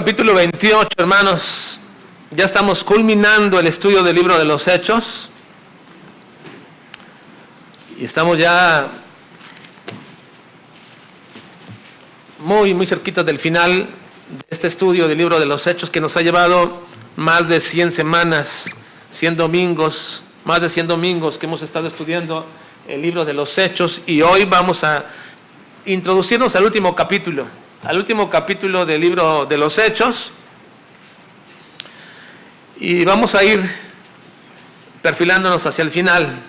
capítulo 28, hermanos. Ya estamos culminando el estudio del libro de los Hechos. Y estamos ya muy cerquita del final de este estudio del libro de los Hechos, que nos ha llevado más de 100 semanas, 100 domingos, más de 100 domingos que hemos estado estudiando el libro de los Hechos. Y hoy vamos a introducirnos al último capítulo del libro de los Hechos. Y vamos a ir perfilándonos hacia el final.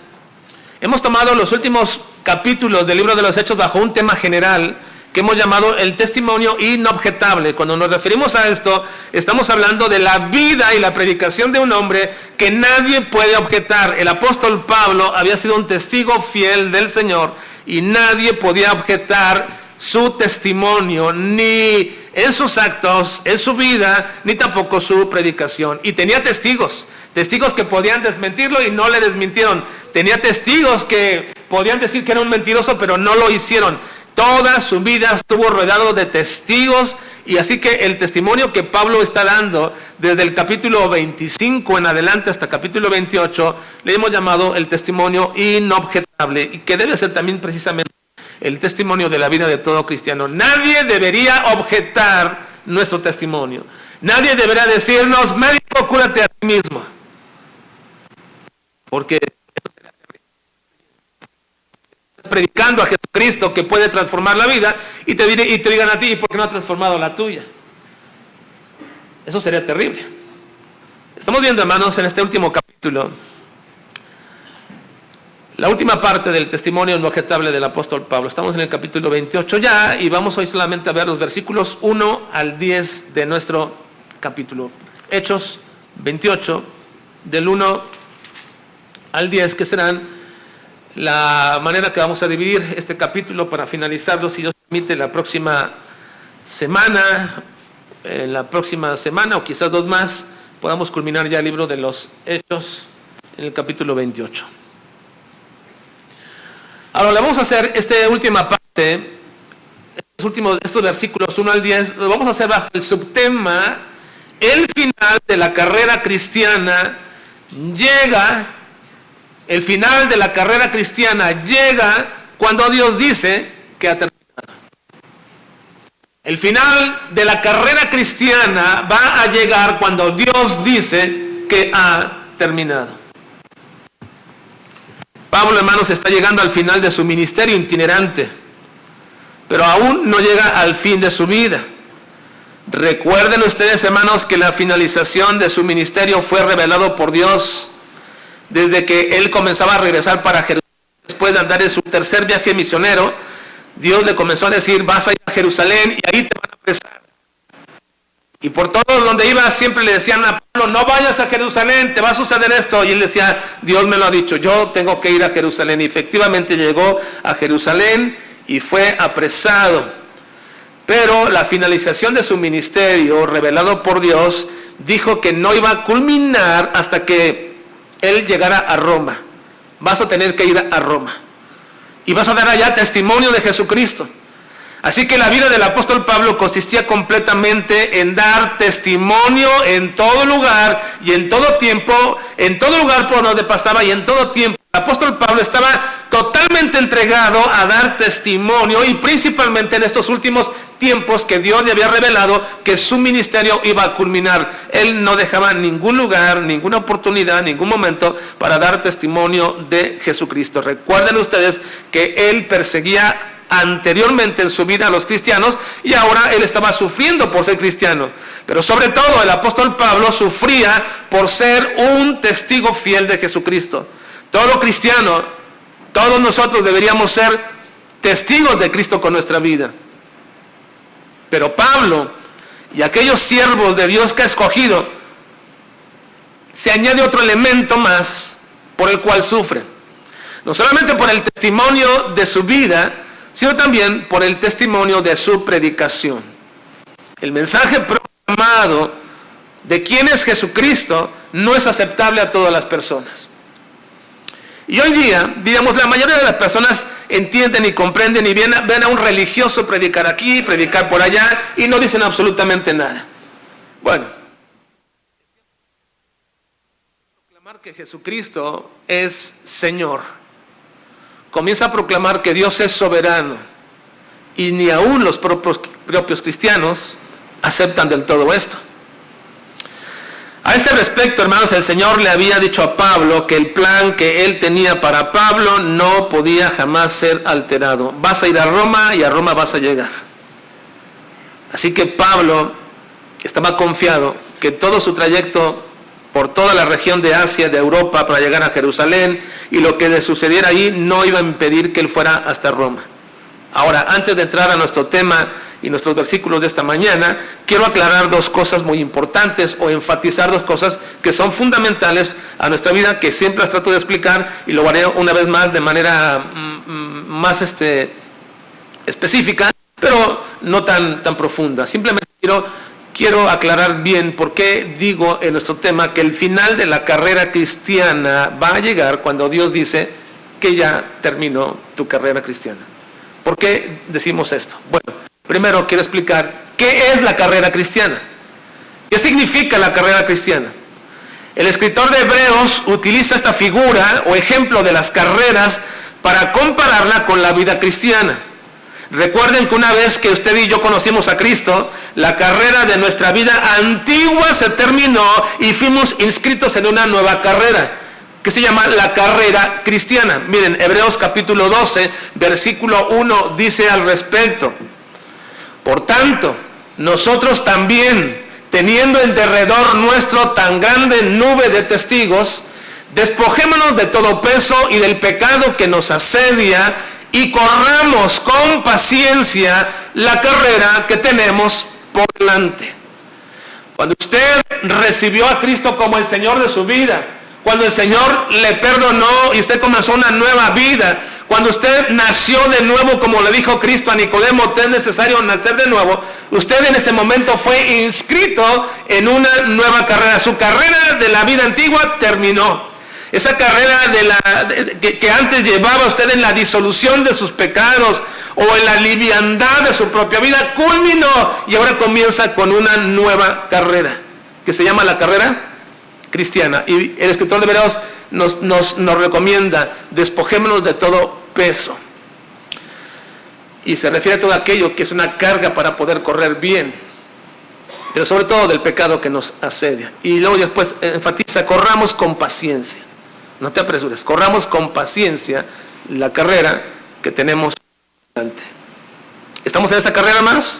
Hemos tomado los últimos capítulos del libro de los Hechos bajo un tema general que hemos llamado el testimonio inobjetable. Cuando nos referimos a esto, estamos hablando de la vida y la predicación de un hombre que nadie puede objetar. El apóstol Pablo había sido un testigo fiel del Señor y nadie podía objetar su testimonio, ni en sus actos, en su vida, ni tampoco su predicación. Y tenía testigos que podían desmentirlo y no le desmintieron. Tenía testigos que podían decir que era un mentiroso, pero no lo hicieron. Toda su vida estuvo rodeado de testigos, y así que el testimonio que Pablo está dando desde el capítulo 25 en adelante hasta el capítulo 28, le hemos llamado el testimonio inobjetable, y que debe ser también precisamente el testimonio de la vida de todo cristiano. Nadie debería objetar nuestro testimonio. Nadie debería decirnos: médico, cúrate a ti mismo. Porque predicando a Jesucristo, que puede transformar la vida, y te digan a ti: ¿y por qué no ha transformado la tuya? Eso sería terrible. Estamos viendo, hermanos, en este último capítulo, la última parte del testimonio inobjetable del apóstol Pablo. Estamos en el capítulo 28 ya, y vamos hoy solamente a ver los versículos 1 al 10 de nuestro capítulo. Hechos 28, del 1 al 10, que serán la manera que vamos a dividir este capítulo para finalizarlo, si Dios permite, la próxima semana. En la próxima semana, o quizás dos más, podamos culminar ya el libro de los Hechos en el capítulo 28. Ahora le vamos a hacer esta última parte, estos versículos 1 al 10, lo vamos a hacer bajo el subtema: el final de la carrera cristiana llega. El final de la carrera cristiana llega cuando Dios dice que ha terminado. El final de la carrera cristiana va a llegar cuando Dios dice que ha terminado. Pablo, hermanos, está llegando al final de su ministerio itinerante, pero aún no llega al fin de su vida. Recuerden ustedes, hermanos, que la finalización de su ministerio fue revelado por Dios desde que él comenzaba a regresar para Jerusalén. Después de andar en su tercer viaje misionero, Dios le comenzó a decir: vas a ir a Jerusalén y ahí te van a apresar. Y por todos donde iba siempre le decían a Pablo: no vayas a Jerusalén, te va a suceder esto. Y él decía: Dios me lo ha dicho, yo tengo que ir a Jerusalén. Y efectivamente llegó a Jerusalén y fue apresado. Pero la finalización de su ministerio, revelado por Dios, dijo que no iba a culminar hasta que él llegara a Roma. Vas a tener que ir a Roma y vas a dar allá testimonio de Jesucristo. Así que la vida del apóstol Pablo consistía completamente en dar testimonio en todo lugar y en todo tiempo, en todo lugar por donde pasaba y en todo tiempo. El apóstol Pablo estaba totalmente entregado a dar testimonio, y principalmente en estos últimos tiempos que Dios le había revelado que su ministerio iba a culminar. Él no dejaba ningún lugar, ninguna oportunidad, ningún momento para dar testimonio de Jesucristo. Recuerden ustedes que él perseguía anteriormente en su vida a los cristianos, y ahora él estaba sufriendo por ser cristiano. Pero sobre todo el apóstol Pablo sufría por ser un testigo fiel de Jesucristo. Todo cristiano, todos nosotros deberíamos ser testigos de Cristo con nuestra vida. Pero Pablo y aquellos siervos de Dios que ha escogido, se añade otro elemento más por el cual sufren. No solamente por el testimonio de su vida, sino también por el testimonio de su predicación. El mensaje proclamado de quién es Jesucristo no es aceptable a todas las personas. Y hoy día, digamos, la mayoría de las personas entienden y comprenden y ven a un religioso predicar aquí, predicar por allá, y no dicen absolutamente nada. Bueno, proclamar que Jesucristo es Señor. Comienza a proclamar que Dios es soberano. Y ni aún los propios cristianos aceptan del todo esto. A este respecto, hermanos, el Señor le había dicho a Pablo que el plan que él tenía para Pablo no podía jamás ser alterado. Vas a ir a Roma y a Roma vas a llegar. Así que Pablo estaba confiado que todo su trayecto por toda la región de Asia, de Europa, para llegar a Jerusalén, y lo que le sucediera allí no iba a impedir que él fuera hasta Roma. Ahora, antes de entrar a nuestro tema y nuestros versículos de esta mañana, quiero aclarar dos cosas muy importantes o enfatizar dos cosas que son fundamentales a nuestra vida, que siempre las trato de explicar y lo haré una vez más de manera más específica, pero no tan profunda. Simplemente quiero aclarar bien por qué digo en nuestro tema que el final de la carrera cristiana va a llegar cuando Dios dice que ya terminó tu carrera cristiana. ¿Por qué decimos esto? Bueno, primero quiero explicar qué es la carrera cristiana. ¿Qué significa la carrera cristiana? El escritor de Hebreos utiliza esta figura o ejemplo de las carreras para compararla con la vida cristiana. Recuerden que una vez que usted y yo conocimos a Cristo, la carrera de nuestra vida antigua se terminó y fuimos inscritos en una nueva carrera, que se llama la carrera cristiana. Miren, Hebreos capítulo 12, versículo 1 dice al respecto: por tanto, nosotros también, teniendo en derredor nuestro tan grande nube de testigos, despojémonos de todo peso y del pecado que nos asedia, y corramos con paciencia la carrera que tenemos por delante. Cuando usted recibió a Cristo como el Señor de su vida, cuando el Señor le perdonó y usted comenzó una nueva vida, cuando usted nació de nuevo, como le dijo Cristo a Nicodemo, te es necesario nacer de nuevo, usted en ese momento fue inscrito en una nueva carrera. Su carrera de la vida antigua terminó. Esa carrera que antes llevaba usted en la disolución de sus pecados o en la liviandad de su propia vida, culminó y ahora comienza con una nueva carrera que se llama la carrera cristiana. Y el escritor de Hebreos nos recomienda: despojémonos de todo peso. Y se refiere a todo aquello que es una carga para poder correr bien, pero sobre todo del pecado que nos asedia. Y luego después enfatiza: corramos con paciencia. No te apresures, corramos con paciencia la carrera que tenemos delante. ¿Estamos en esta carrera, hermanos?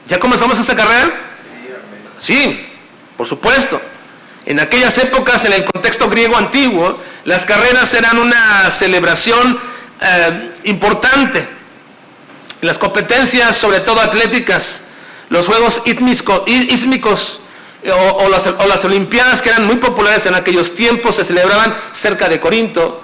¿Ya comenzamos esta carrera? Sí, por supuesto. En aquellas épocas, en el contexto griego antiguo, las carreras eran una celebración importante. Las competencias, sobre todo atléticas, los juegos ísmicos o las olimpiadas, que eran muy populares en aquellos tiempos, se celebraban cerca de Corinto,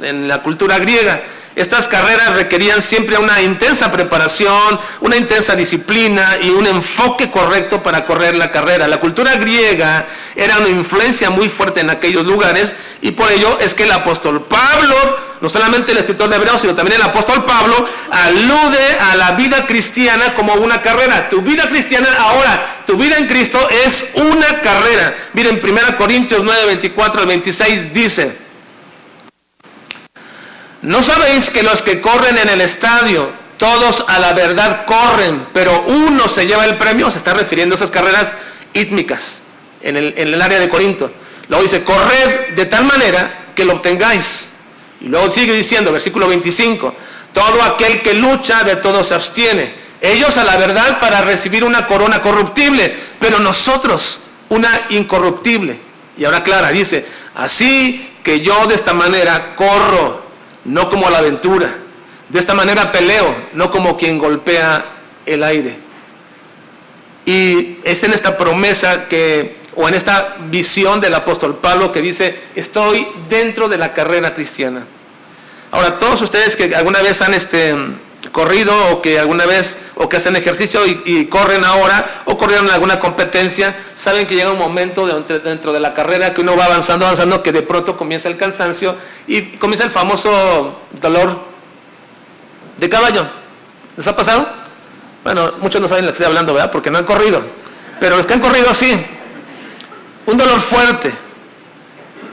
en la cultura griega. Estas carreras requerían siempre una intensa preparación, una intensa disciplina y un enfoque correcto para correr la carrera. La cultura griega era una influencia muy fuerte en aquellos lugares, y por ello es que el apóstol Pablo, no solamente el escritor de Hebreos, sino también el apóstol Pablo, alude a la vida cristiana como una carrera. Tu vida cristiana ahora, tu vida en Cristo es una carrera. Miren, 1 Corintios 9, 24 al 26 dice: ¿no sabéis que los que corren en el estadio, todos a la verdad corren, pero uno se lleva el premio? Se está refiriendo a esas carreras ísmicas en el área de Corinto. Luego dice: corred de tal manera que lo obtengáis. Y luego sigue diciendo, versículo 25: todo aquel que lucha, de todo se abstiene. Ellos a la verdad para recibir una corona corruptible, pero nosotros una incorruptible. Y ahora aclara, dice: así que yo de esta manera corro, no como a la aventura. De esta manera peleo, no como quien golpea el aire. Y es en esta promesa o en esta visión del apóstol Pablo que dice: estoy dentro de la carrera cristiana. Ahora, todos ustedes que alguna vez han corrido, o que alguna vez, o que hacen ejercicio y corren ahora, o corrieron en alguna competencia, saben que llega un momento dentro de la carrera que uno va avanzando, que de pronto comienza el cansancio y comienza el famoso dolor de caballo. ¿Les ha pasado? Bueno, muchos no saben de lo que estoy hablando, ¿verdad? Porque no han corrido. Pero los que han corrido así, un dolor fuerte,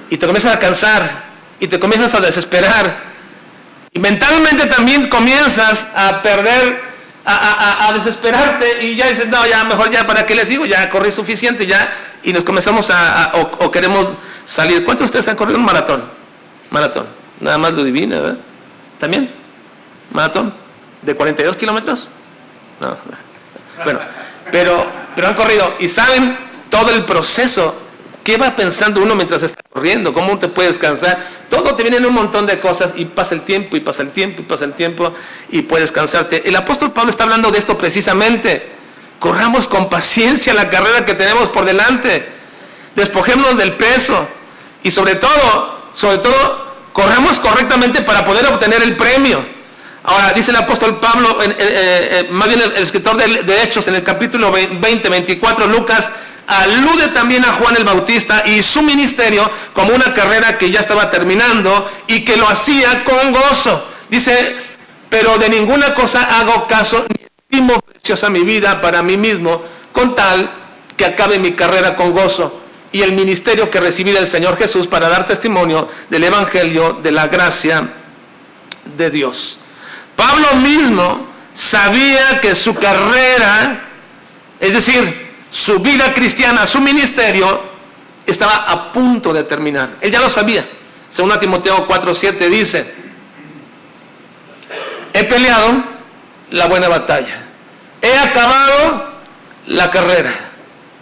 y te comienzas a cansar, y te comienzas a desesperar, y mentalmente también comienzas a perder, a desesperarte, y ya dices, no, ya mejor ya, ¿para qué les digo? Ya corrí suficiente, ya, y nos comenzamos o queremos salir. ¿Cuántos de ustedes han corrido un maratón? Maratón, nada más lo divina, ¿verdad? ¿También? ¿Maratón? ¿De 42 kilómetros? No, bueno, pero han corrido, y saben todo el proceso. ¿Qué va pensando uno mientras está corriendo? ¿Cómo te puedes cansar? Todo te vienen un montón de cosas, y pasa el tiempo, y pasa el tiempo, y pasa el tiempo, y puedes cansarte. El apóstol Pablo está hablando de esto precisamente. Corramos con paciencia la carrera que tenemos por delante. Despojémonos del peso, y sobre todo, corramos correctamente para poder obtener el premio. Ahora, dice el apóstol Pablo, más bien el escritor de Hechos, en el capítulo 20, 24, Lucas, alude también a Juan el Bautista y su ministerio como una carrera que ya estaba terminando y que lo hacía con gozo. Dice, pero de ninguna cosa hago caso, ni estimo preciosa mi vida para mí mismo, con tal que acabe mi carrera con gozo y el ministerio que recibí del Señor Jesús para dar testimonio del evangelio de la gracia de Dios. Pablo mismo sabía que su carrera, es decir, su vida cristiana, su ministerio, estaba a punto de terminar. Él ya lo sabía. Según Timoteo 4:7 dice, he peleado la buena batalla, he acabado la carrera,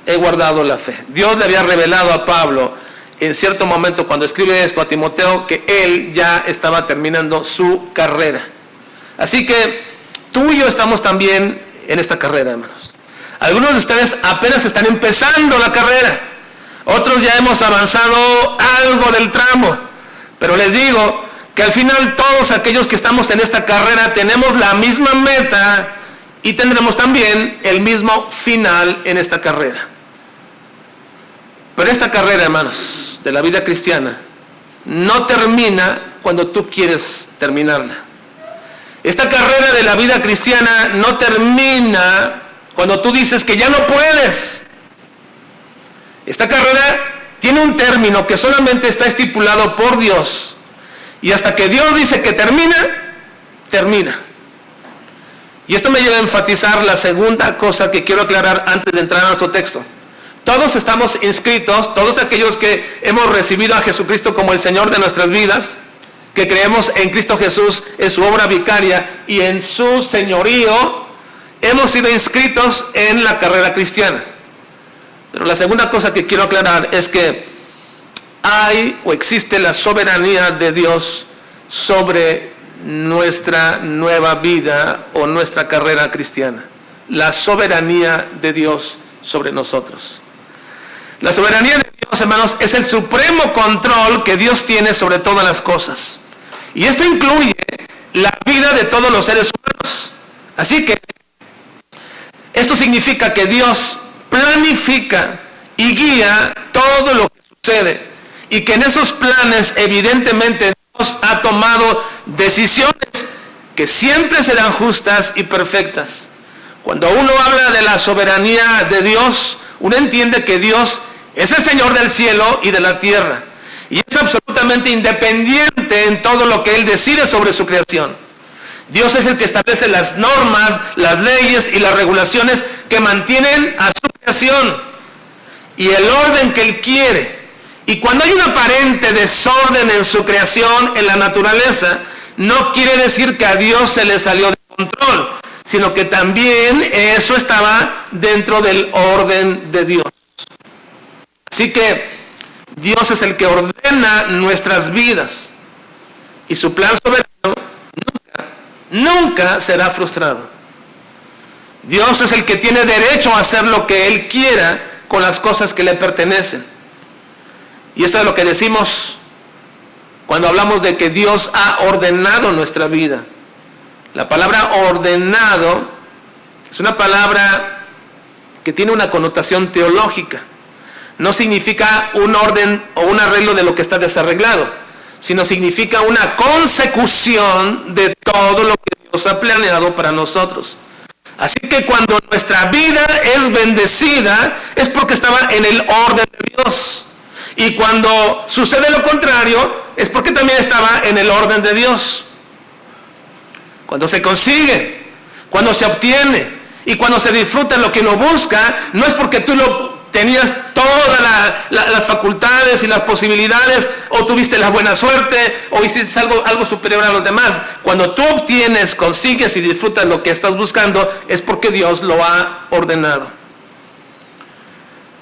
he guardado la fe. Dios le había revelado a Pablo en cierto momento, cuando escribe esto a Timoteo, que él ya estaba terminando su carrera. Así que tú y yo estamos también en esta carrera, hermanos. Algunos de ustedes apenas están empezando la carrera, otros ya hemos avanzado algo del tramo, pero les digo que al final todos aquellos que estamos en esta carrera tenemos la misma meta y tendremos también el mismo final en esta carrera. Pero esta carrera, hermanos, de la vida cristiana no termina cuando tú quieres terminarla. Esta carrera de la vida cristiana no termina cuando tú dices que ya no puedes. Esta carrera tiene un término que solamente está estipulado por Dios. Y hasta que Dios dice que termina, termina. Y esto me lleva a enfatizar la segunda cosa que quiero aclarar antes de entrar a nuestro texto. Todos estamos inscritos, todos aquellos que hemos recibido a Jesucristo como el Señor de nuestras vidas, que creemos en Cristo Jesús, en su obra vicaria y en su señorío, hemos sido inscritos en la carrera cristiana. Pero la segunda cosa que quiero aclarar es que hay o existe la soberanía de Dios sobre nuestra nueva vida o nuestra carrera cristiana. La soberanía de Dios sobre nosotros. La soberanía de Dios, hermanos, es el supremo control que Dios tiene sobre todas las cosas. Y esto incluye la vida de todos los seres humanos. Así que esto significa que Dios planifica y guía todo lo que sucede, y que en esos planes evidentemente Dios ha tomado decisiones que siempre serán justas y perfectas. Cuando uno habla de la soberanía de Dios, uno entiende que Dios es el Señor del cielo y de la tierra, y es absolutamente independiente en todo lo que Él decide sobre su creación. Dios es el que establece las normas, las leyes y las regulaciones que mantienen a su creación y el orden que Él quiere. Y cuando hay un aparente desorden en su creación, en la naturaleza, no quiere decir que a Dios se le salió de control, sino que también eso estaba dentro del orden de Dios. Así que Dios es el que ordena nuestras vidas, y su plan soberano nunca será frustrado. Dios es el que tiene derecho a hacer lo que Él quiera con las cosas que le pertenecen. Y esto es lo que decimos cuando hablamos de que Dios ha ordenado nuestra vida. La palabra ordenado es una palabra que tiene una connotación teológica. No significa un orden o un arreglo de lo que está desarreglado, sino significa una consecución de todo lo que Dios ha planeado para nosotros. Así que cuando nuestra vida es bendecida, es porque estaba en el orden de Dios. Y cuando sucede lo contrario, es porque también estaba en el orden de Dios. Cuando se consigue, cuando se obtiene y cuando se disfruta lo que uno busca, no es porque tú tenías todas las facultades y las posibilidades, o tuviste la buena suerte, o hiciste algo superior a los demás. Cuando tú obtienes, consigues y disfrutas lo que estás buscando, es porque Dios lo ha ordenado.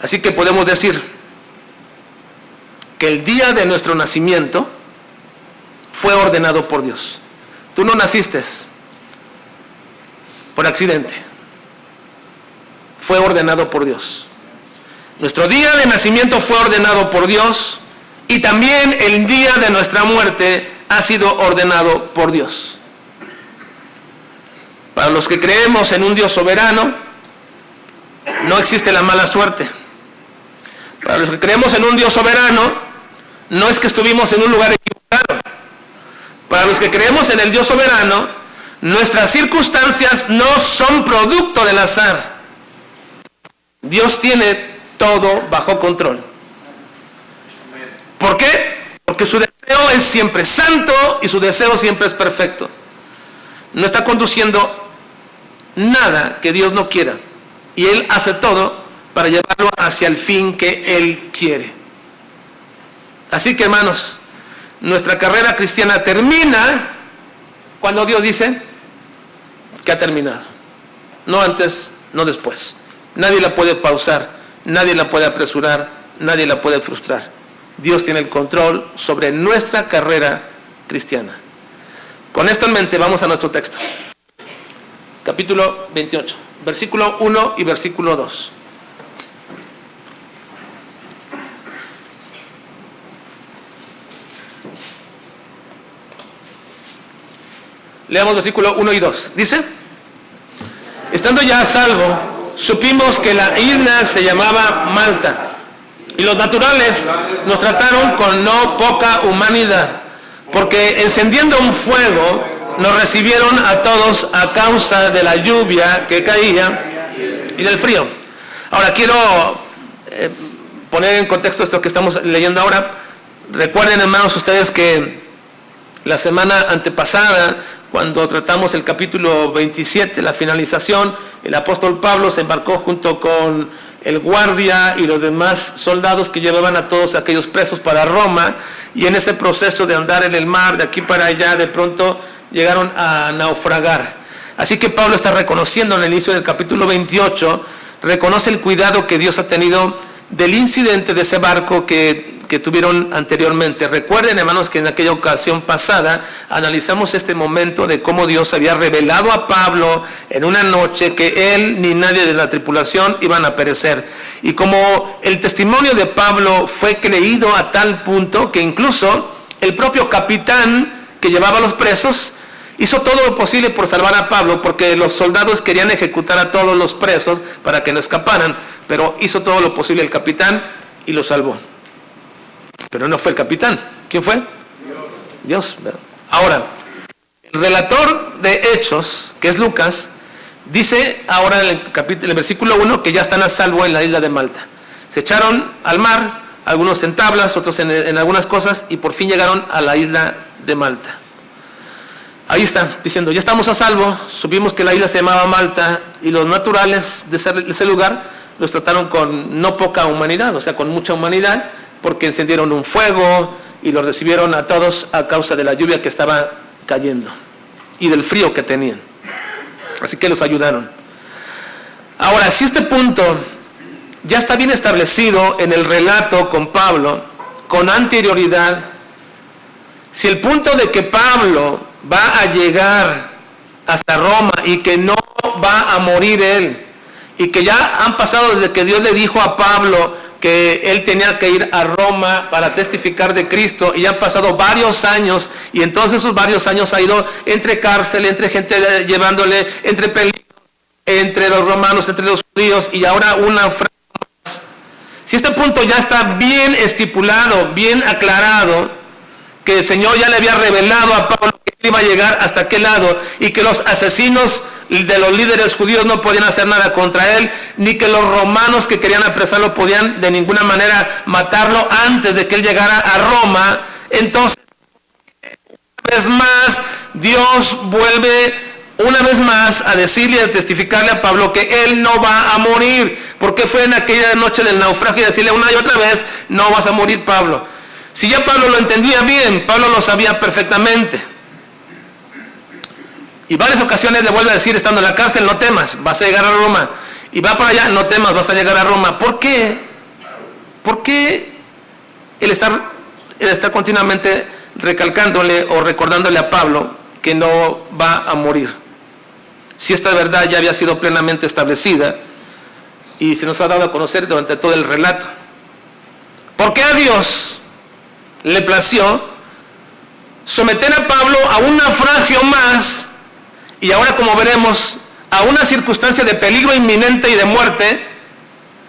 Así que podemos decir que el día de nuestro nacimiento fue ordenado por Dios. Tú no naciste por accidente. Fue ordenado por Dios. Nuestro día de nacimiento fue ordenado por Dios, y también el día de nuestra muerte ha sido ordenado por Dios. Para los que creemos en un Dios soberano, no existe la mala suerte. Para los que creemos en un Dios soberano, no es que estuvimos en un lugar equivocado. Para los que creemos en el Dios soberano, nuestras circunstancias no son producto del azar. Dios tiene todo bajo control. ¿Por qué? Porque su deseo es siempre santo y su deseo siempre es perfecto. No está conduciendo nada que Dios no quiera, y Él hace todo para llevarlo hacia el fin que Él quiere. Así que, hermanos, nuestra carrera cristiana termina cuando Dios dice que ha terminado. No antes, no después. Nadie la puede pausar, nadie la puede apresurar, nadie la puede frustrar. Dios tiene el control sobre nuestra carrera cristiana. Con esto en mente, vamos a nuestro texto. Capítulo 28, versículo 1 y versículo 2. Leamos versículo 1 y 2. Dice: estando ya a salvo, supimos que la isla se llamaba Malta, y los naturales nos trataron con no poca humanidad, porque encendiendo un fuego nos recibieron a todos a causa de la lluvia que caía y del frío. Ahora quiero poner en contexto esto que estamos leyendo ahora. Recuerden, hermanos, ustedes que la semana antepasada, cuando tratamos el capítulo 27, la finalización, el apóstol Pablo se embarcó junto con el guardia y los demás soldados que llevaban a todos aquellos presos para Roma, y en ese proceso de andar en el mar de aquí para allá, de pronto llegaron a naufragar. Así que Pablo está reconociendo en el inicio del capítulo 28, reconoce el cuidado que Dios ha tenido del incidente de ese barco que tuvieron anteriormente. Recuerden, hermanos, que en aquella ocasión pasada analizamos este momento de cómo Dios había revelado a Pablo en una noche que él ni nadie de la tripulación iban a perecer, y como el testimonio de Pablo fue creído a tal punto que incluso el propio capitán que llevaba a los presos hizo todo lo posible por salvar a Pablo, porque los soldados querían ejecutar a todos los presos para que no escaparan, pero hizo todo lo posible el capitán y lo salvó. Pero no fue el capitán. ¿Quién fue? Dios. Ahora, el relator de Hechos, que es Lucas, dice ahora en el versículo 1 que ya están a salvo en la isla de Malta. Se echaron al mar, algunos en tablas, otros en algunas cosas, y por fin llegaron a la isla de Malta. Ahí está, diciendo, ya estamos a salvo, supimos que la isla se llamaba Malta, y los naturales de ese lugar los trataron con no poca humanidad, o sea, con mucha humanidad, porque encendieron un fuego y los recibieron a todos a causa de la lluvia que estaba cayendo y del frío que tenían. Así que los ayudaron. Ahora, si este punto ya está bien establecido en el relato con Pablo, con anterioridad, si el punto de que Pablo va a llegar hasta Roma y que no va a morir él, y que ya han pasado desde que Dios le dijo a Pablo que él tenía que ir a Roma para testificar de Cristo, y ya han pasado varios años, y entonces esos varios años ha ido entre cárcel, entre gente llevándole, entre peligros, entre los romanos, entre los judíos, y ahora una frase más. Si este punto ya está bien estipulado, bien aclarado, que el Señor ya le había revelado a Pablo que él iba a llegar hasta aquel lado, y que los asesinos de los líderes judíos no podían hacer nada contra él, ni que los romanos que querían apresarlo podían de ninguna manera matarlo antes de que él llegara a Roma. Entonces, una vez más, Dios vuelve una vez más a decirle y a testificarle a Pablo que él no va a morir, porque fue en aquella noche del naufragio y decirle una y otra vez, no vas a morir, Pablo. Si ya Pablo lo entendía bien, Pablo lo sabía perfectamente. Y varias ocasiones le vuelve a decir, estando en la cárcel, no temas, vas a llegar a Roma. Y va para allá, no temas, vas a llegar a Roma. ¿Por qué? ¿Por qué el estar continuamente recalcándole o recordándole a Pablo que no va a morir? Si esta verdad ya había sido plenamente establecida y se nos ha dado a conocer durante todo el relato. ¿Por qué a Dios le plació someter a Pablo a un naufragio más y ahora, como veremos, a una circunstancia de peligro inminente y de muerte,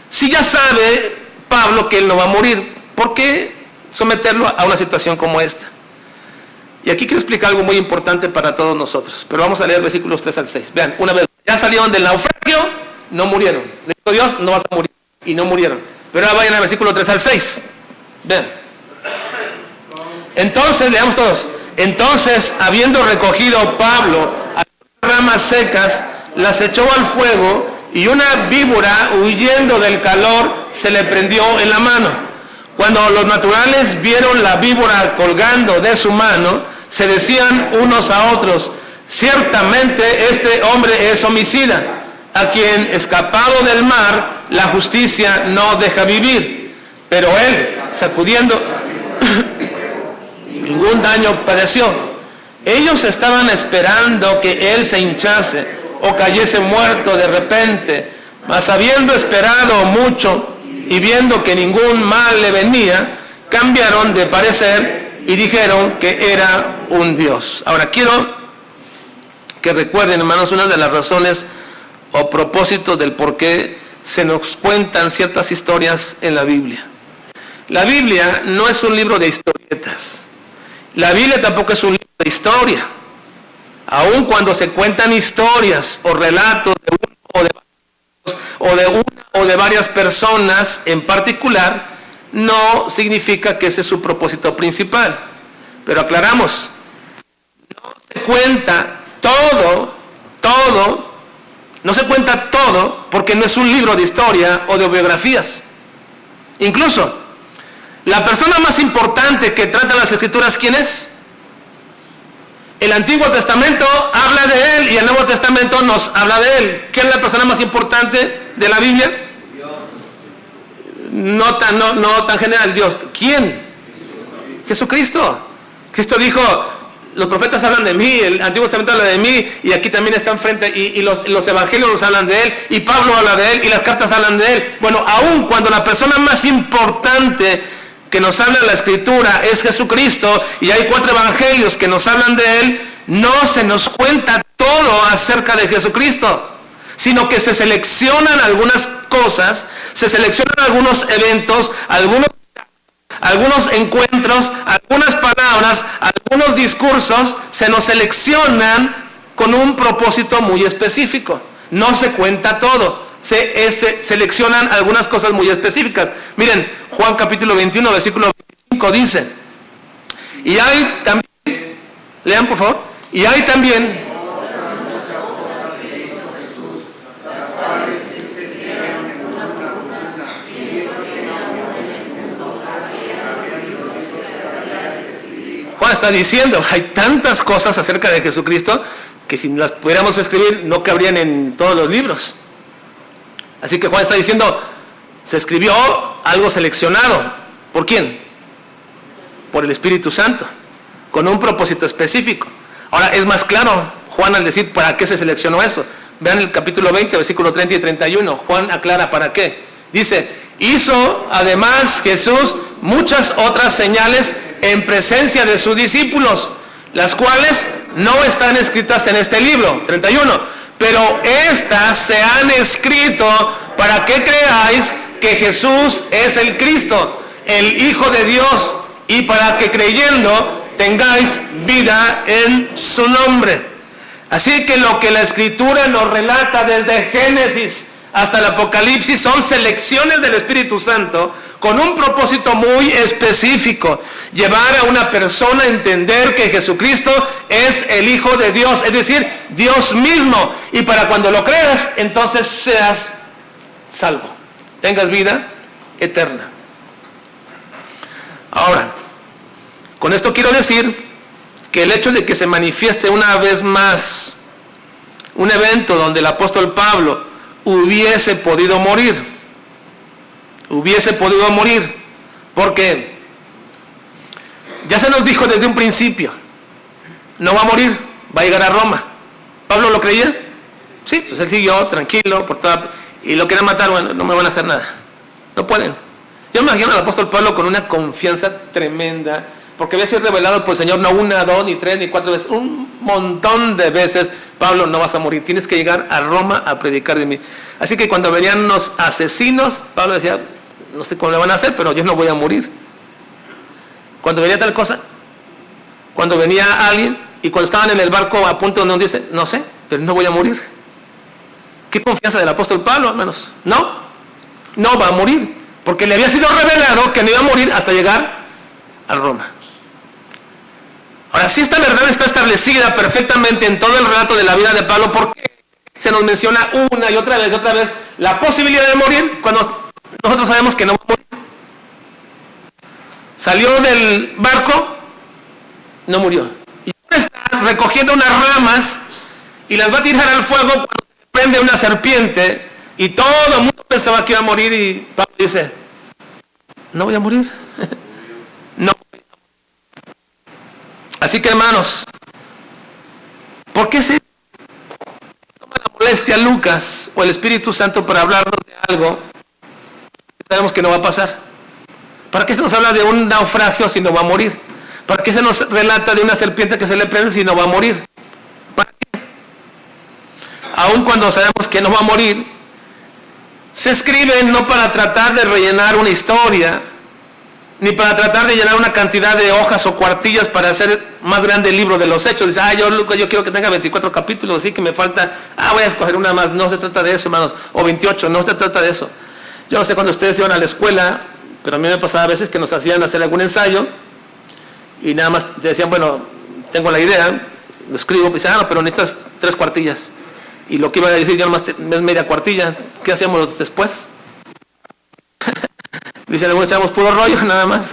si ya sabe Pablo que él no va a morir? ¿Por qué someterlo a una situación como esta? Y aquí quiero explicar algo muy importante para todos nosotros, pero vamos a leer versículos 3 al 6. Vean, una vez, ya salieron del naufragio, no murieron. Le dijo Dios, no vas a morir, y no murieron. Pero ahora vayan al versículo 3 al 6. Vean. Entonces, leamos todos. Entonces, habiendo recogido Pablo a las ramas secas, las echó al fuego, y una víbora, huyendo del calor, se le prendió en la mano. Cuando los naturales vieron la víbora colgando de su mano, se decían unos a otros, ciertamente este hombre es homicida, a quien, escapado del mar, la justicia no deja vivir. Pero él, sacudiendo, ningún daño padeció. Ellos estaban esperando que él se hinchase o cayese muerto de repente, mas habiendo esperado mucho y viendo que ningún mal le venía, cambiaron de parecer y dijeron que era un Dios. Ahora quiero que recuerden, hermanos, una de las razones o propósitos del por qué se nos cuentan ciertas historias en la Biblia. La Biblia no es un libro de historietas. La Biblia tampoco es un libro de historia. Aun cuando se cuentan historias o relatos de una o de varias personas en particular, no significa que ese es su propósito principal. Pero aclaramos, no se cuenta no se cuenta todo porque no es un libro de historia o de biografías. Incluso, la persona más importante que trata las Escrituras, ¿quién es? El Antiguo Testamento habla de él y el Nuevo Testamento nos habla de él. ¿Quién es la persona más importante de la Biblia? No tan general, Dios. ¿Quién? Jesucristo. Cristo dijo, los profetas hablan de mí, el Antiguo Testamento habla de mí, y aquí también está enfrente, y los evangelios nos hablan de él, y Pablo habla de él, y las cartas hablan de él. Bueno, aun cuando la persona más importante que nos habla de la Escritura es Jesucristo, y hay 4 evangelios que nos hablan de él, no se nos cuenta todo acerca de Jesucristo, sino que se seleccionan algunas cosas, se seleccionan algunos eventos, algunos encuentros, algunas palabras, algunos discursos, se nos seleccionan con un propósito muy específico. No se cuenta todo, se seleccionan algunas cosas muy específicas. Miren, Juan capítulo 21, versículo 25 dice, y hay también, lean por favor, y hay también Juan está diciendo, hay tantas cosas acerca de Jesucristo que si las pudiéramos escribir no cabrían en todos los libros. Así que Juan está diciendo, se escribió algo seleccionado. ¿Por quién? Por el Espíritu Santo, con un propósito específico. Ahora es más claro Juan al decir para qué se seleccionó eso. Vean el capítulo 20, versículo 30 y 31. Juan aclara para qué. Dice, hizo además Jesús muchas otras señales en presencia de sus discípulos, las cuales no están escritas en este libro. 31. Pero estas se han escrito para que creáis que Jesús es el Cristo, el Hijo de Dios, y para que creyendo tengáis vida en su nombre. Así que lo que la Escritura nos relata desde Génesis hasta el Apocalipsis son selecciones del Espíritu Santo con un propósito muy específico: llevar a una persona a entender que Jesucristo es el Hijo de Dios, es decir, Dios mismo, y para cuando lo creas, entonces seas salvo, tengas vida eterna. Ahora, con esto quiero decir que el hecho de que se manifieste una vez más un evento donde el apóstol Pablo hubiese podido morir, porque ya se nos dijo desde un principio, no va a morir, va a llegar a Roma. ¿Pablo lo creía? Sí, pues él siguió tranquilo y lo querían matar. Bueno, no me van a hacer nada, no pueden. Yo me imagino al apóstol Pablo con una confianza tremenda, porque había sido revelado por el Señor no una, dos, ni tres, ni cuatro veces, un montón de veces: Pablo, no vas a morir, tienes que llegar a Roma a predicar de mí. Así que cuando venían los asesinos, Pablo decía: no sé cómo le van a hacer, pero yo no voy a morir. Cuando venía tal cosa, cuando venía alguien, y cuando estaban en el barco a punto donde dice: no sé, pero no voy a morir. ¿Qué confianza del apóstol Pablo, hermanos? No va a morir, porque le había sido revelado que no iba a morir hasta llegar a Roma. Ahora, si esta verdad está establecida perfectamente en todo el relato de la vida de Pablo, ¿por qué se nos menciona una y otra vez la posibilidad de morir cuando nosotros sabemos que no va a morir? Salió del barco, no murió, y ahora está recogiendo unas ramas y las va a tirar al fuego cuando se prende una serpiente, y todo el mundo pensaba que iba a morir, y Pablo dice: no voy a morir. No. Así que, hermanos, ¿por qué se toma la molestia Lucas o el Espíritu Santo para hablarnos de algo que sabemos que no va a pasar? ¿Para qué se nos habla de un naufragio si no va a morir? ¿Para qué se nos relata de una serpiente que se le prende si no va a morir? ¿Para qué? Aun cuando sabemos que no va a morir, se escribe no para tratar de rellenar una historia, ni para tratar de llenar una cantidad de hojas o cuartillas para hacer más grande el libro de los Hechos. Dice: Lucas, yo quiero que tenga 24 capítulos, así que me falta, voy a escoger una más. No se trata de eso, hermanos. O 28, no se trata de eso. Yo no sé cuando ustedes iban a la escuela, pero a mí me pasaba a veces que nos hacían hacer algún ensayo y nada más te decían: bueno, tengo la idea, lo escribo, y dice: no, pero necesitas 3 cuartillas. Y lo que iba a decir yo nomás es media cuartilla. ¿Qué hacíamos después? Dicen algunos chavos: puro rollo, nada más.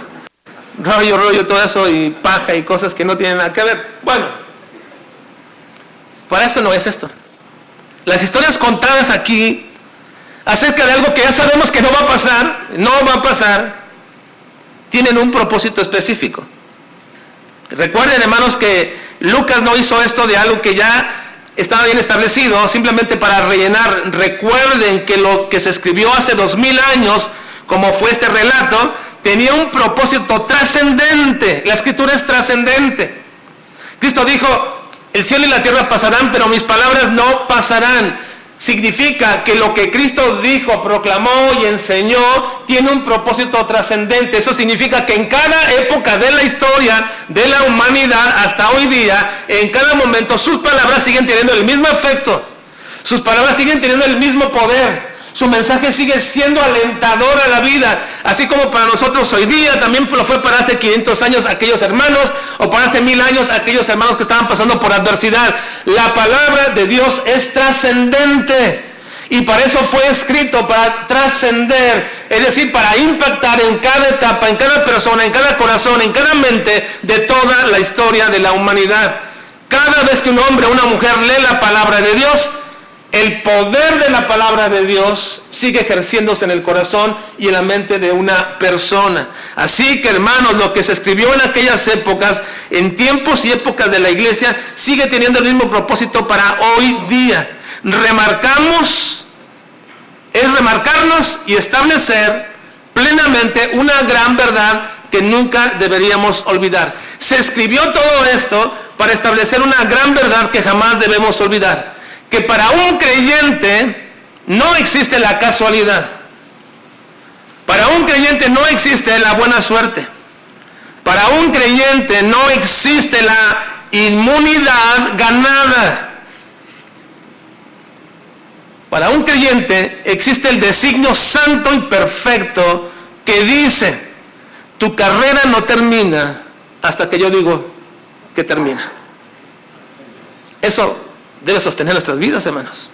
Rollo, todo eso, y paja y cosas que no tienen nada que ver. Bueno, para esto no es esto. Las historias contadas aquí acerca de algo que ya sabemos que no va a pasar, tienen un propósito específico. Recuerden, hermanos, que Lucas no hizo esto de algo que ya estaba bien establecido, simplemente para rellenar. Recuerden que lo que se escribió hace 2000 años, como fue este relato, tenía un propósito trascendente. La Escritura es trascendente. Cristo dijo: el cielo y la tierra pasarán, pero mis palabras no pasarán. Significa que lo que Cristo dijo, proclamó y enseñó tiene un propósito trascendente. Eso significa que en cada época de la historia de la humanidad hasta hoy día, en cada momento, sus palabras siguen teniendo el mismo efecto. Sus palabras siguen teniendo el mismo poder. Su mensaje sigue siendo alentador a la vida, así como para nosotros hoy día, también lo fue para hace 500 años aquellos hermanos, o para hace 1000 años aquellos hermanos que estaban pasando por adversidad. La palabra de Dios es trascendente, y para eso fue escrito, para trascender, es decir, para impactar en cada etapa, en cada persona, en cada corazón, en cada mente de toda la historia de la humanidad. Cada vez que un hombre o una mujer lee la palabra de Dios, el poder de la palabra de Dios sigue ejerciéndose en el corazón y en la mente de una persona. Así que, hermanos, lo que se escribió en aquellas épocas, en tiempos y épocas de la iglesia, sigue teniendo el mismo propósito para hoy día. Remarcarnos y establecer plenamente una gran verdad que nunca deberíamos olvidar. Se escribió todo esto para establecer una gran verdad que jamás debemos olvidar: que para un creyente no existe la casualidad. Para un creyente no existe la buena suerte. Para un creyente no existe la inmunidad ganada. Para un creyente existe el designio santo y perfecto que dice, tu carrera no termina hasta que yo digo que termina. Eso debe sostener nuestras vidas, hermanos.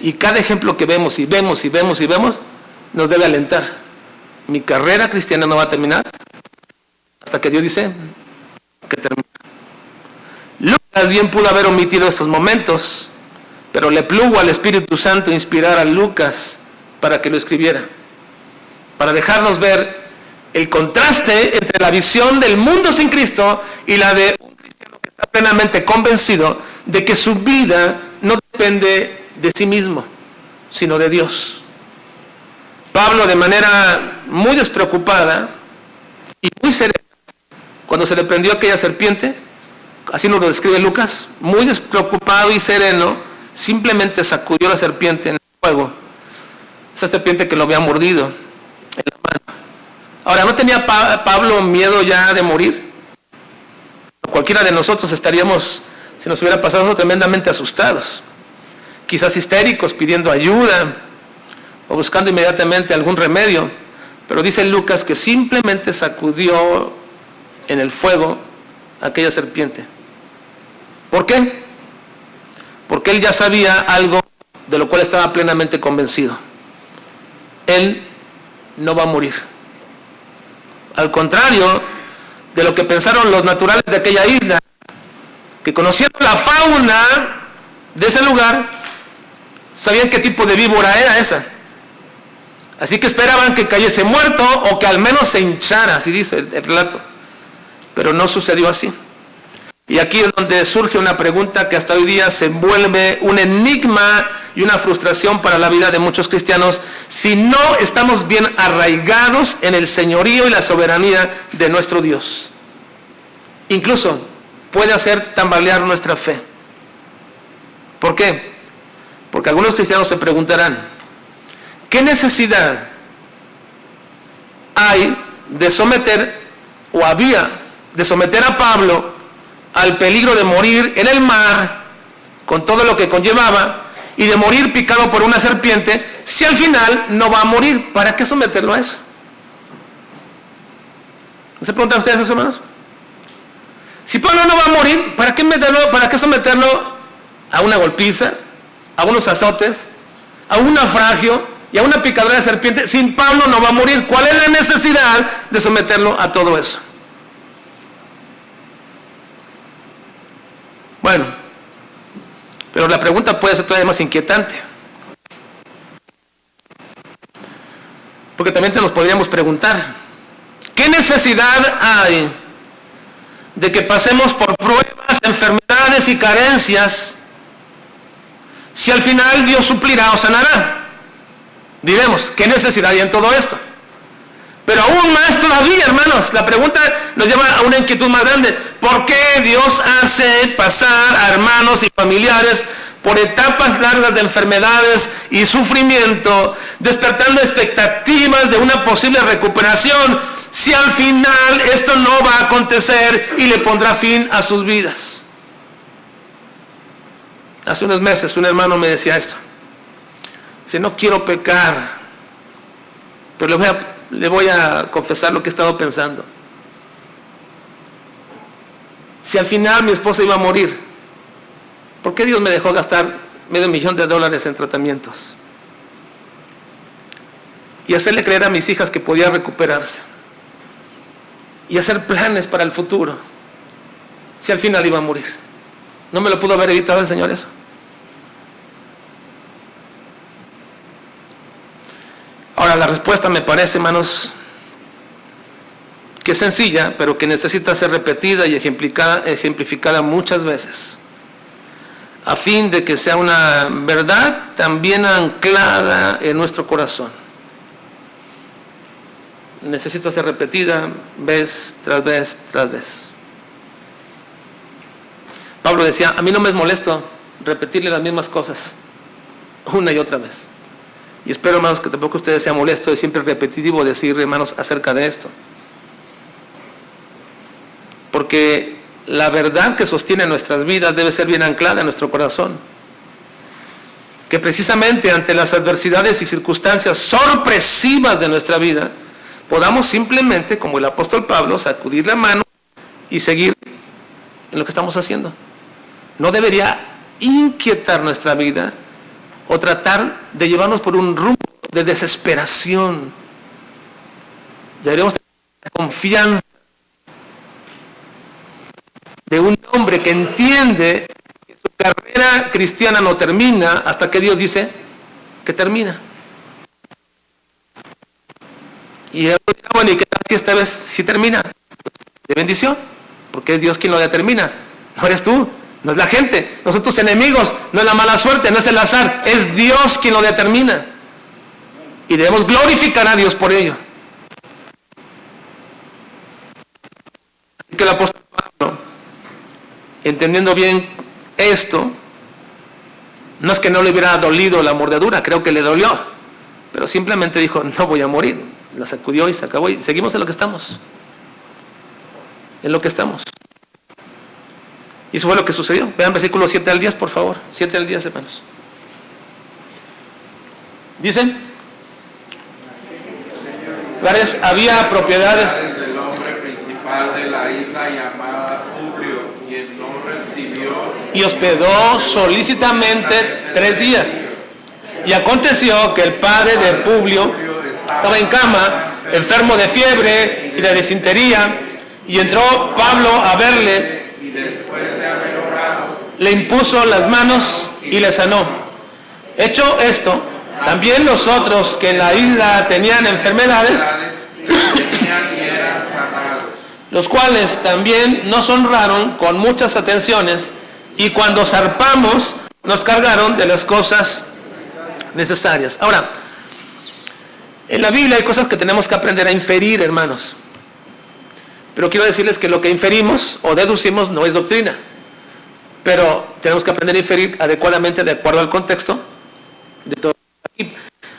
Y cada ejemplo que vemos y vemos y vemos y vemos nos debe alentar. Mi carrera cristiana no va a terminar hasta que Dios dice que termina. Lucas bien pudo haber omitido estos momentos, pero le plugo al Espíritu Santo inspirar a Lucas para que lo escribiera, para dejarnos ver el contraste entre la visión del mundo sin Cristo y la de un cristiano que está plenamente convencido de que su vida no depende de sí mismo, sino de Dios. Pablo, de manera muy despreocupada y muy serena, cuando se le prendió aquella serpiente, así nos lo describe Lucas, muy despreocupado y sereno, simplemente sacudió la serpiente en el fuego, esa serpiente que lo había mordido en la mano. Ahora, ¿no tenía Pablo miedo ya de morir? Cualquiera de nosotros estaríamos, si nos hubiera pasado, tremendamente asustados, quizás histéricos, pidiendo ayuda o buscando inmediatamente algún remedio. Pero dice Lucas que simplemente sacudió en el fuego aquella serpiente. ¿Por qué? Porque él ya sabía algo de lo cual estaba plenamente convencido. Él no va a morir. Al contrario de lo que pensaron los naturales de aquella isla, que conocieron la fauna de ese lugar, sabían qué tipo de víbora era esa. Así que esperaban que cayese muerto o que al menos se hinchara, así dice el relato. Pero no sucedió así. Y aquí es donde surge una pregunta que hasta hoy día se vuelve un enigma y una frustración para la vida de muchos cristianos si no estamos bien arraigados en el señorío y la soberanía de nuestro Dios. Incluso puede hacer tambalear nuestra fe. ¿Por qué? Porque algunos cristianos se preguntarán, ¿qué necesidad hay de someter, o había de someter a Pablo al peligro de morir en el mar, con todo lo que conllevaba, y de morir picado por una serpiente, si al final no va a morir? ¿Para qué someterlo a eso? ¿No se preguntan ustedes eso, hermanos? Si Pablo no va a morir, ¿para qué someterlo a una golpiza, a unos azotes, a un naufragio y a una picadura de serpiente? Sin Pablo no va a morir. ¿Cuál es la necesidad de someterlo a todo eso? Bueno, pero la pregunta puede ser todavía más inquietante. Porque también nos podríamos preguntar, ¿qué necesidad hay de que pasemos por pruebas, enfermedades y carencias si al final Dios suplirá o sanará? Diremos, ¿qué necesidad hay en todo esto? Pero aún más todavía, hermanos, la pregunta nos lleva a una inquietud más grande. ¿Por qué Dios hace pasar a hermanos y familiares por etapas largas de enfermedades y sufrimiento, despertando expectativas de una posible recuperación, si al final esto no va a acontecer y le pondrá fin a sus vidas? Hace unos meses un hermano me decía esto. Dice, no quiero pecar, pero le voy a confesar lo que he estado pensando. Si al final mi esposa iba a morir, ¿por qué Dios me dejó gastar $500,000 en tratamientos? Y hacerle creer a mis hijas que podía recuperarse. Y hacer planes para el futuro, si al final iba a morir. ¿No me lo pudo haber evitado el Señor eso? Ahora, la respuesta me parece, hermanos, que es sencilla, pero que necesita ser repetida y ejemplificada muchas veces, a fin de que sea una verdad también anclada en nuestro corazón. Necesita ser repetida vez tras vez tras vez. Pablo decía, a mí no me es molesto repetirle las mismas cosas una y otra vez. Y espero, hermanos, que tampoco ustedes sean molestos y siempre repetitivo decir, hermanos, acerca de esto. Porque la verdad que sostiene nuestras vidas debe ser bien anclada en nuestro corazón. que precisamente ante las adversidades y circunstancias sorpresivas de nuestra vida, podamos simplemente, como el apóstol Pablo, sacudir la mano y seguir en lo que estamos haciendo. No debería inquietar nuestra vida o tratar de llevarnos por un rumbo de desesperación. Deberíamos tener confianza de un hombre que entiende que su carrera cristiana no termina hasta que Dios dice que termina. Y él dirá, bueno, ¿y qué tal si esta vez sí termina? De bendición, porque es Dios quien lo determina, no eres tú, no es la gente, no son tus enemigos, no es la mala suerte, no es el azar, es Dios quien lo determina. Y debemos glorificar a Dios por ello. Así que el apóstol Pablo, entendiendo bien esto, no es que no le hubiera dolido la mordedura, creo que le dolió, pero simplemente dijo, no voy a morir, la sacudió y se acabó y seguimos en lo que estamos. En lo que estamos. Y eso fue lo que sucedió. Vean versículos 7 al 10, por favor. 7 al 10, hermanos. Dicen, había propiedades del hombre principal de la isla llamada Publio, quien no recibió y hospedó solícitamente 3 días. Y aconteció que el padre de Publio estaba en cama, enfermo de fiebre y de desintería, y entró Pablo a verle, y después de haber orado, le impuso las manos y le sanó. Hecho esto, también los otros que en la isla tenían enfermedades, venían y eran sanados. los cuales también nos honraron con muchas atenciones, y cuando zarpamos nos cargaron de las cosas necesarias. Ahora, en la Biblia hay cosas que tenemos que aprender a inferir, hermanos. Pero quiero decirles que lo que inferimos o deducimos no es doctrina. Pero tenemos que aprender a inferir adecuadamente de acuerdo al contexto de todo.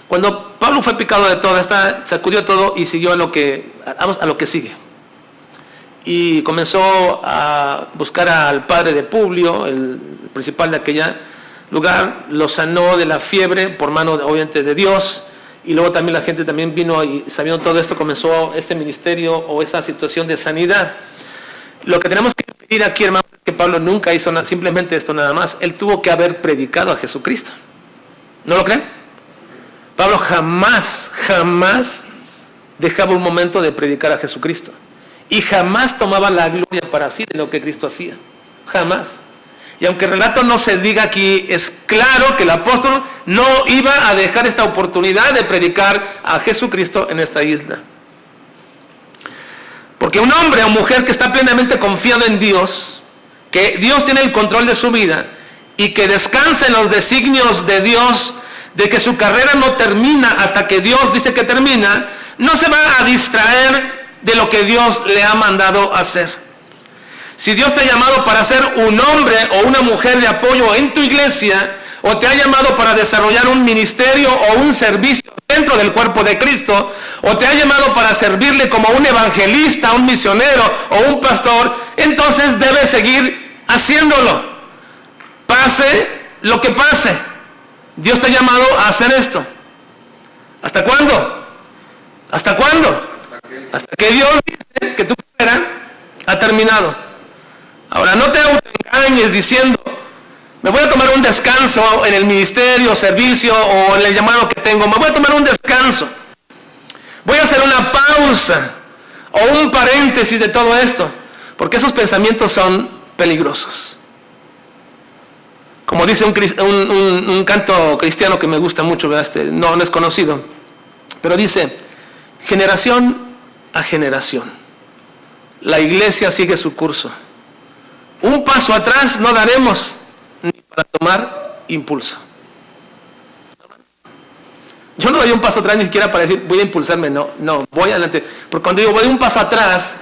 Cuando Pablo fue picado de todo, sacudió todo y siguió a lo que sigue. Y comenzó a buscar al padre de Publio, el principal de aquel lugar, lo sanó de la fiebre por mano obviamente de Dios. Y luego también la gente también vino y sabiendo todo esto comenzó ese ministerio o esa situación de sanidad. Lo que tenemos que pedir aquí, hermanos, es que Pablo nunca hizo simplemente esto nada más. Él tuvo que haber predicado a Jesucristo. ¿No lo creen? Pablo jamás dejaba un momento de predicar a Jesucristo. Y jamás tomaba la gloria para sí de lo que Cristo hacía. Jamás. Y aunque el relato no se diga aquí, es claro que el apóstol no iba a dejar esta oportunidad de predicar a Jesucristo en esta isla. Porque un hombre o mujer que está plenamente confiado en Dios, que Dios tiene el control de su vida y que descansa en los designios de Dios, de que su carrera no termina hasta que Dios dice que termina, no se va a distraer de lo que Dios le ha mandado hacer. Si Dios te ha llamado para ser un hombre o una mujer de apoyo en tu iglesia, o te ha llamado para desarrollar un ministerio o un servicio dentro del cuerpo de Cristo, o te ha llamado para servirle como un evangelista, un misionero o un pastor, entonces debes seguir haciéndolo. Pase lo que pase. Dios te ha llamado a hacer esto. ¿Hasta cuándo? ¿Hasta cuándo? Hasta que Dios dice que tu carrera ha terminado. Ahora, no te autoengañes diciendo, me voy a tomar un descanso en el ministerio, servicio o en el llamado que tengo, me voy a tomar un descanso. Voy a hacer una pausa o un paréntesis de todo esto, porque esos pensamientos son peligrosos. Como dice un canto cristiano que me gusta mucho, no es conocido, pero dice, generación a generación, la iglesia sigue su curso. Un paso atrás no daremos ni para tomar impulso. Yo no doy un paso atrás ni siquiera para decir voy a impulsarme, no, voy adelante. Porque cuando digo voy un paso atrás,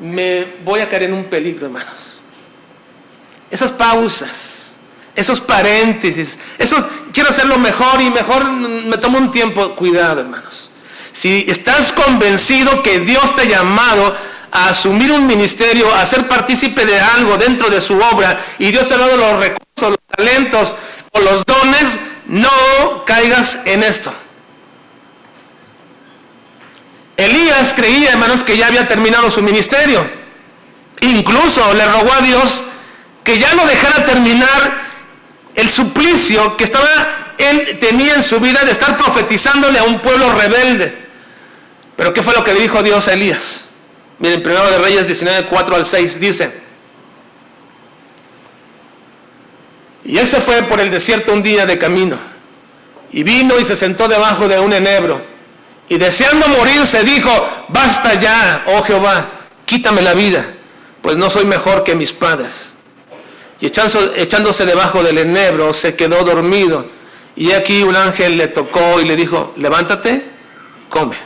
me voy a caer en un peligro, hermanos. Esas pausas, esos paréntesis, quiero hacerlo mejor y mejor me tomo un tiempo. Cuidado, hermanos. Si estás convencido que Dios te ha llamado a asumir un ministerio, a ser partícipe de algo dentro de su obra, y Dios te ha dado los recursos, los talentos o los dones, no caigas en esto. Elías creía, hermanos, que ya había terminado su ministerio. Incluso le rogó a Dios que ya no dejara terminar el suplicio que él tenía en su vida de estar profetizándole a un pueblo rebelde. Pero ¿qué fue lo que dijo Dios a Elías? Miren, 1 de Reyes 19, 4 al 6 dice: y él se fue por el desierto un día de camino, y vino y se sentó debajo de un enebro, y deseando morirse dijo: basta ya, oh Jehová, quítame la vida, pues no soy mejor que mis padres. Y echándose debajo del enebro se quedó dormido, y aquí un ángel le tocó y le dijo: levántate, come.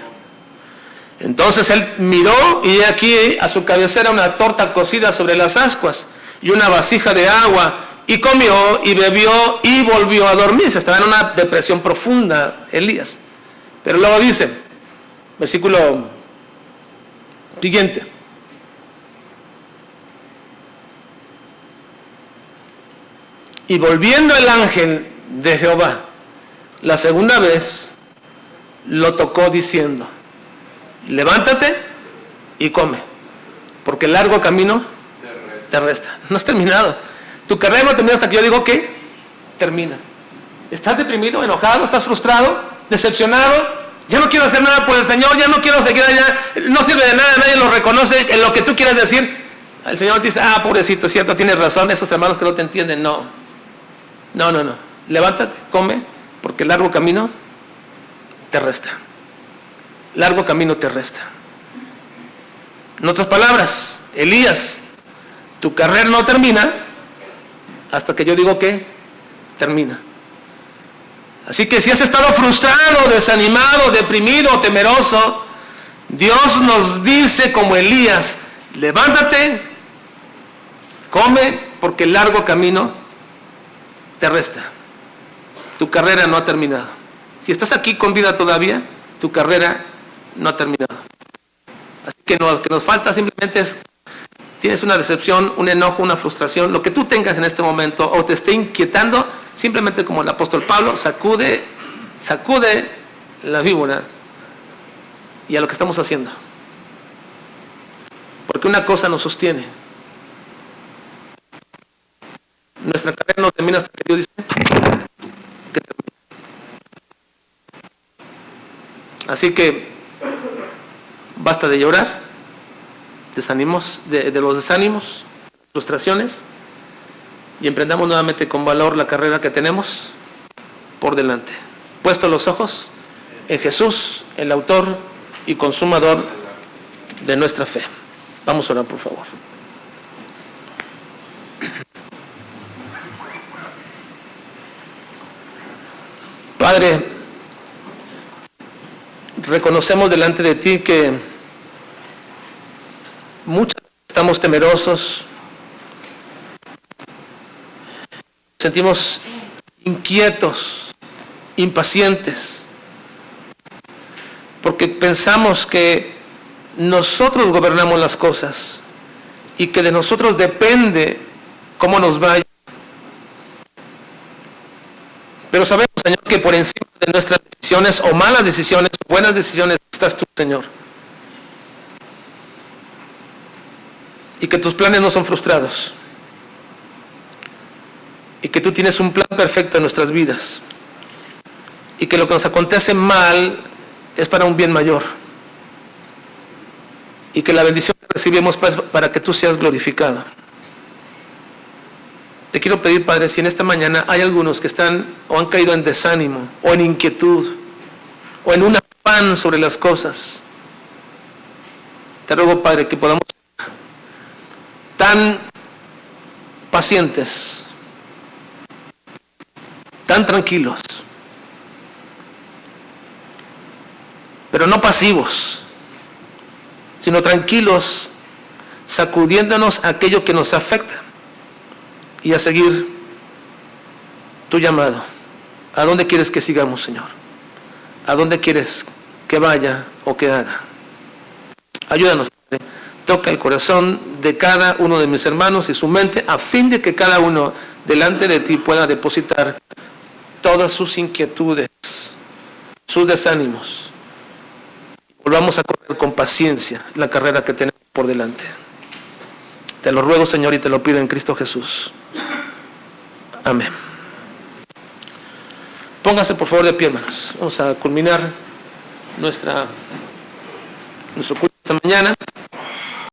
Entonces él miró, y aquí a su cabecera una torta cocida sobre las ascuas y una vasija de agua, y comió y bebió y volvió a dormirse. Estaba en una depresión profunda Elías. Pero luego dice, versículo siguiente: y volviendo el ángel de Jehová la segunda vez, lo tocó diciendo: levántate y come, porque el largo camino te resta. No has terminado. Tu carrera no termina hasta que yo digo que termina. ¿Estás deprimido, enojado, estás frustrado, decepcionado? Ya no quiero hacer nada por el Señor, ya no quiero seguir allá, no sirve de nada, nadie lo reconoce en lo que tú quieres decir. El Señor dice: pobrecito, cierto, tienes razón, esos hermanos que no te entienden. No. Levántate, come, porque el largo camino te resta. Largo camino te resta. En otras palabras, Elías, tu carrera no termina hasta que yo digo que termina. Así que si has estado frustrado, desanimado, deprimido, temeroso, Dios nos dice como Elías: levántate, come, porque el largo camino te resta. Tu carrera no ha terminado. Si estás aquí con vida todavía, tu carrera no ha terminado. Así que lo que nos falta simplemente es, tienes una decepción, un enojo, una frustración, lo que tú tengas en este momento o te esté inquietando, simplemente como el apóstol Pablo, sacude la víbora y a lo que estamos haciendo. Porque una cosa nos sostiene. Nuestra carrera no termina hasta que Dios dice que termina. Así que basta de llorar, desánimos, de los desánimos, frustraciones, y emprendamos nuevamente con valor la carrera que tenemos por delante. Puesto los ojos en Jesús, el autor y consumador de nuestra fe. Vamos a orar, por favor. Padre, reconocemos delante de ti que muchos estamos temerosos, sentimos inquietos, impacientes, porque pensamos que nosotros gobernamos las cosas y que de nosotros depende cómo nos vaya. Pero sabemos, Señor, que por encima de nuestras decisiones o malas decisiones, o buenas decisiones, estás tú, Señor. Y que tus planes no son frustrados. Y que tú tienes un plan perfecto en nuestras vidas. Y que lo que nos acontece mal es para un bien mayor. Y que la bendición que recibimos es para que tú seas glorificado. Te quiero pedir, Padre, si en esta mañana hay algunos que están o han caído en desánimo, o en inquietud, o en un afán sobre las cosas, te ruego, Padre, que podamos ser tan pacientes, tan tranquilos, pero no pasivos, sino tranquilos, sacudiéndonos aquello que nos afecta y a seguir tu llamado. ¿A dónde quieres que sigamos, Señor? ¿A dónde quieres que vaya o que haga? Ayúdanos, Padre. Toca el corazón de cada uno de mis hermanos y su mente, a fin de que cada uno delante de ti pueda depositar todas sus inquietudes, sus desánimos. Volvamos a correr con paciencia la carrera que tenemos por delante. Te lo ruego, Señor, y te lo pido en Cristo Jesús. Amén. Póngase por favor de pie, hermanos. Vamos a culminar nuestro culto esta mañana.